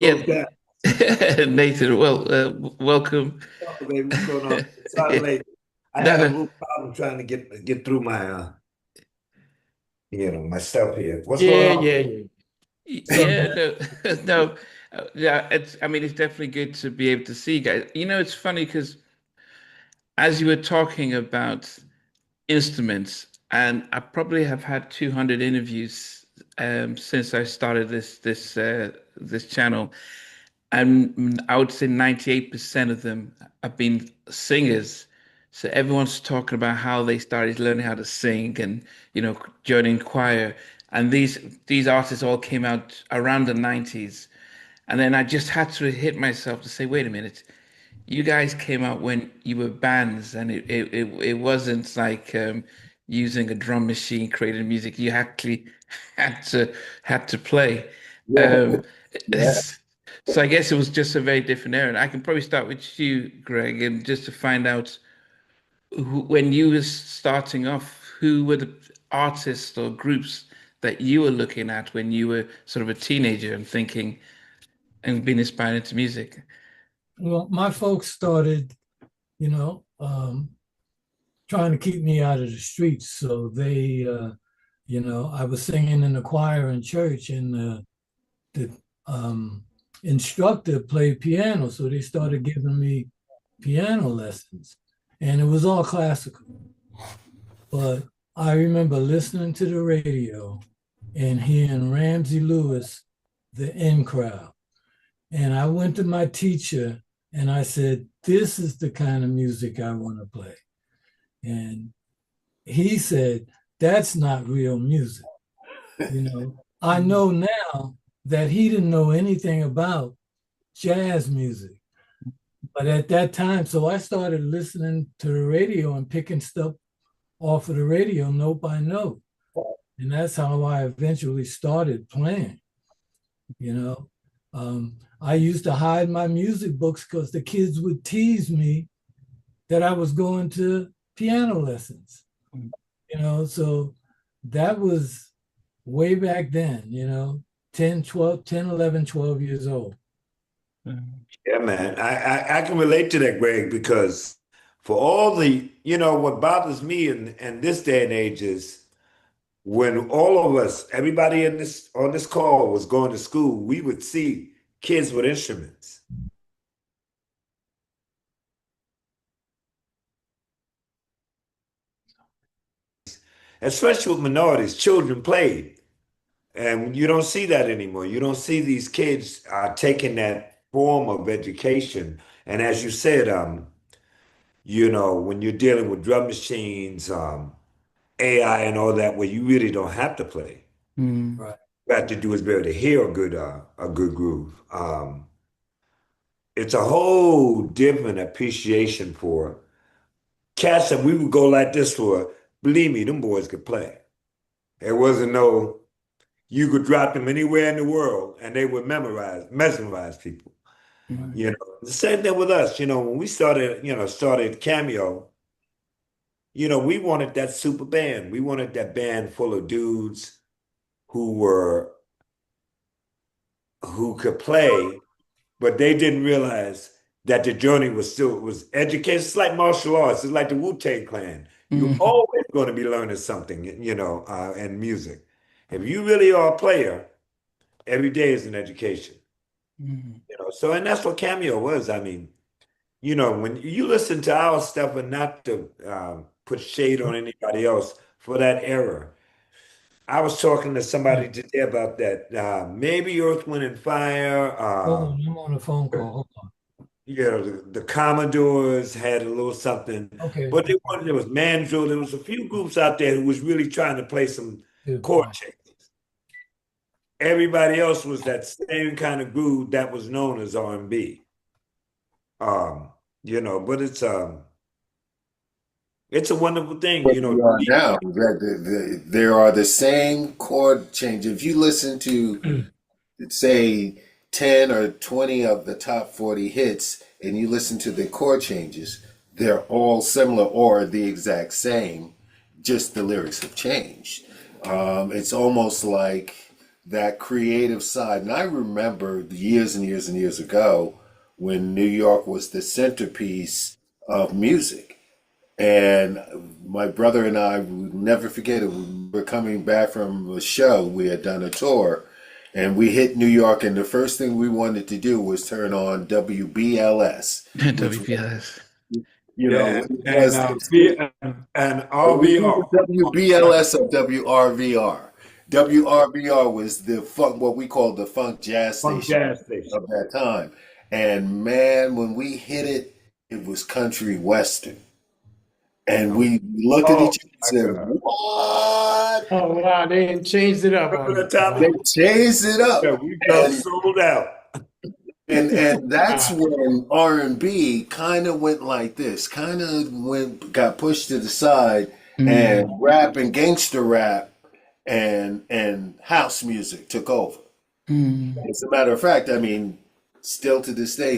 Yeah, Podcast. Nathan. Well, welcome. Oh, baby, what's going on? Sorry, late. I had a No, little problem trying to get through my my stuff here. What's going yeah, on? yeah, yeah. No, no. Yeah, I mean, it's definitely good to be able to see you guys. It's funny because as you were talking about instruments, and I probably have had 200 interviews since I started this channel, and I would say 98% of them have been singers. So everyone's talking about how they started learning how to sing and joining choir. And these artists all came out around the 90s. And then I just had to hit myself to say, wait a minute, you guys came out when you were bands, and it wasn't like using a drum machine creating music. You actually had to had to play. Yeah, Um, yeah. so I guess it was just a very different era. And I can probably start with you, Greg, and just to find out when you were starting off, who were the artists or groups that you were looking at when you were sort of a teenager and thinking and being inspired into music? Well, my folks started, you know, trying to keep me out of the streets. So I was singing in the choir in church, and the instructor played piano. So they started giving me piano lessons, and it was all classical. But I remember listening to the radio and hearing Ramsey Lewis, the In Crowd. And I went to my teacher and I said, this is the kind of music I want to play. And he said, that's not real music. I know now that he didn't know anything about jazz music. But at that time, so I started listening to the radio and picking stuff off of the radio note by note. And that's how I eventually started playing. You know, I used to hide my music books because the kids would tease me that I was going to piano lessons. So that was way back then, 10, 11, 12 years old. Yeah, man. I can relate to that, Greg, because for all what bothers me in this day and age is when all of us, everybody in this on this call was going to school, we would see kids with instruments. Especially with minorities, children played. And you don't see that anymore. You don't see these kids taking that form of education. And as you said, when you're dealing with drum machines, AI and all that, where you really don't have to play. Mm. Right. You have to do is be able to hear a good groove. It's a whole different appreciation for cats that we would go like this for. Believe me, them boys could play. There wasn't no, you could drop them anywhere in the world and they would mesmerize people. Mm. The same thing with us. When we started Cameo, we wanted that super band. We wanted that band full of dudes who were who could play, but they didn't realize that the journey was education. It's like martial arts. It's like the Wu-Tang Clan. You're Mm. always going to be learning something, in music. If you really are a player, every day is an education. Mm. So and that's what Cameo was. I mean, when you listen to our stuff and not to put shade on anybody else for that era. I was talking to somebody today about that. Maybe Earth, Wind, and Fire. Hold on, I'm on a phone call. Hold on. The Commodores had a little something, Okay. but there was Mandrill. There was a few groups out there who was really trying to play some Good. chord changes. Everybody else was that same kind of groove that was known as R&B. But it's a wonderful thing, What we are now, there are the same chord changes. If you listen to, say, 10 or 20 of the top 40 hits and you listen to the chord changes, they're all similar or the exact same, just the lyrics have changed. It's almost like that creative side. And I remember the years and years and years ago when New York was the centerpiece of music. And my brother and I would never forget it. We were coming back from a show. We had done a tour and we hit New York. And the first thing we wanted to do was turn on WBLS. WPS. You know, and RVR. WBLS or WRVR. WRVR was the funk, what we call the funk jazz station of that time. And man, when we hit it, it was country western. And we looked at each other and said, "What?" Oh wow, they changed it up. They changed it up. Yeah, we got sold out. And that's when R&B kind of went like this, got pushed to the side, and rap and gangster rap and house music took over. As a matter of fact, I mean, still to this day,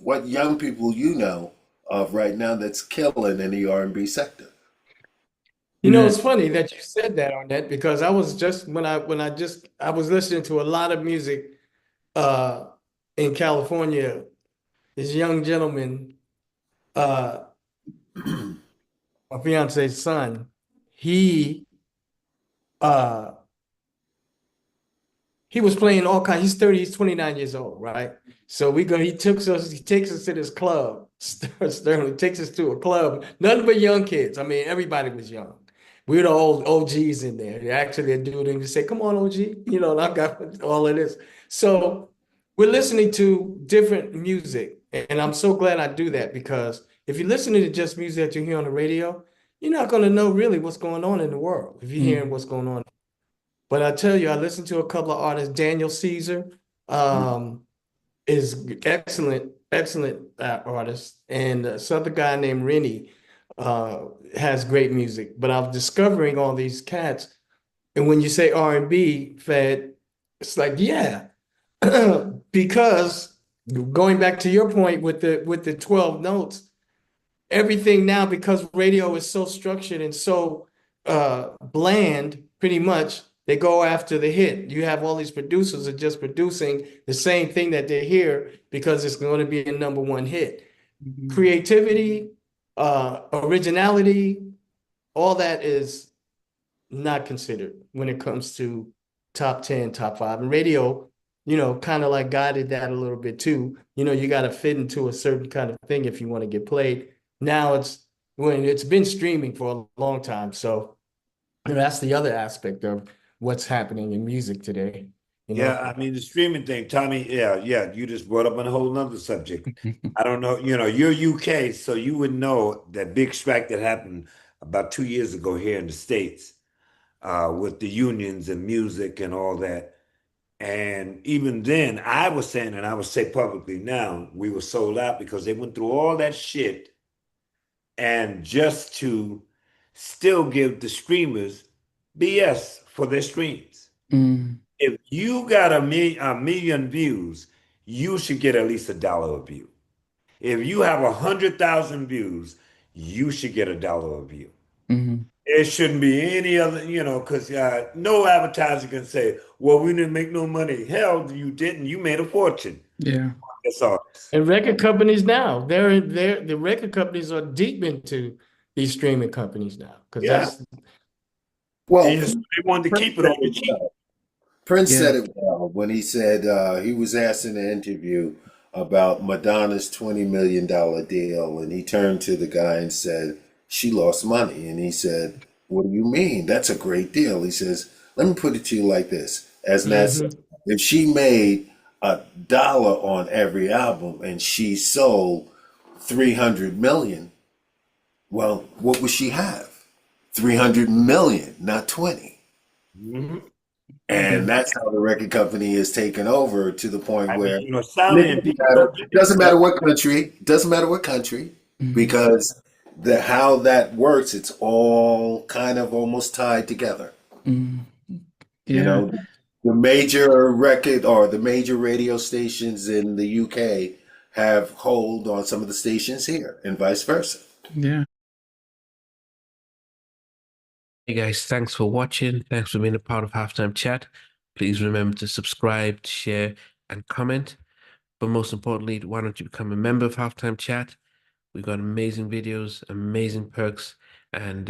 what young people you know of right now that's killing in the R&B sector? You know, it's funny that you said that, Arnett, because I was just I was listening to a lot of music in California. This young gentleman, my fiance's son, he was playing all kinds. He's 30, he's 29 years old, right? So he takes us to this club. Sterling takes us to a club, nothing but young kids. I mean, everybody was young. We were the old OGs in there. Actually, a dude and say, "Come on, OG," you know, and I got all of this. So we're listening to different music, and I'm so glad I do that, because if you're listening to just music that you hear on the radio, you're not going to know really what's going on in the world if you're hearing what's going on. But I tell you, I listened to a couple of artists. Daniel Caesar is excellent artist, and this other guy named Rennie has great music. But I'm discovering all these cats, and when you say R&B, Fed, it's like, yeah, because going back to your point with the 12 notes, everything now, because radio is so structured and so bland, pretty much, they go after the hit. You have all these producers that are just producing the same thing that they hear because it's going to be a number one hit. Creativity, originality, all that is not considered when it comes to top 10, top 5. And radio, you know, kind of like guided that a little bit too. You know, you got to fit into a certain kind of thing if you want to get played. Now it's been streaming for a long time. So that's the other aspect of what's happening in music today. You know? Yeah, I mean, the streaming thing, Tommy, yeah, you just brought up a whole nother subject. I don't know, you know, you're UK, so you would know that big strike that happened about 2 years ago here in the States with the unions and music and all that. And even then, I was saying, and I would say publicly now, we were sold out because they went through all that shit, and just to still give the streamers BS for their streams. If you got a million views, you should get at least $1 a view. If you have 100,000 views, you should get $1 a view. It shouldn't be any other, you know, because no advertiser can say, "Well, we didn't make no money." Hell, you didn't. You made a fortune. Yeah. That's all. And record companies now, the record companies are deep into these streaming companies now, because that's Well, they wanted to keep it on the cheap. Prince said it well when he said he was asked in an interview about Madonna's $20 million deal, and he turned to the guy and said, "She lost money." And he said, "What do you mean? That's a great deal." He says, "Let me put it to you like this. As Nat said, if she made $1 on every album and she sold 300 million, well, what would she have? 300 million, not 20. And that's how the record company is taken over to the point where You know, silent doesn't matter what country, because how that works, it's all kind of almost tied together. You know, the major record or the major radio stations in the UK have hold on some of the stations here, and vice versa. Yeah. Hey guys, thanks for watching. Thanks for being a part of Halftime Chat. Please remember to subscribe, share, and comment. But most importantly, why don't you become a member of Halftime Chat? We've got amazing videos, amazing perks, and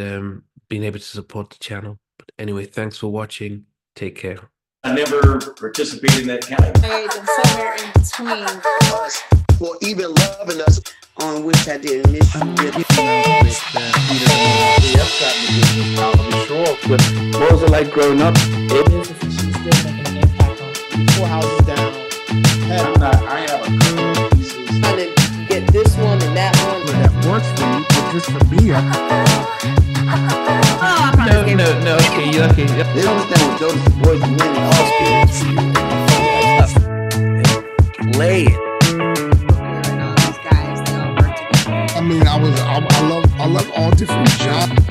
being able to support the channel. But anyway, thanks for watching. Take care. I never participated in that kind of. And somewhere in between us for even loving us, on which I didn't miss you with. What was it like growing up? She's still making an impact on 4 houses down. I have a couple pieces. trying to get this one and that one. That works for you, but just for me, No. Okay, you okay? They don't understand what Jonas boys and men and all spirits. play it. I mean, I love all different genres.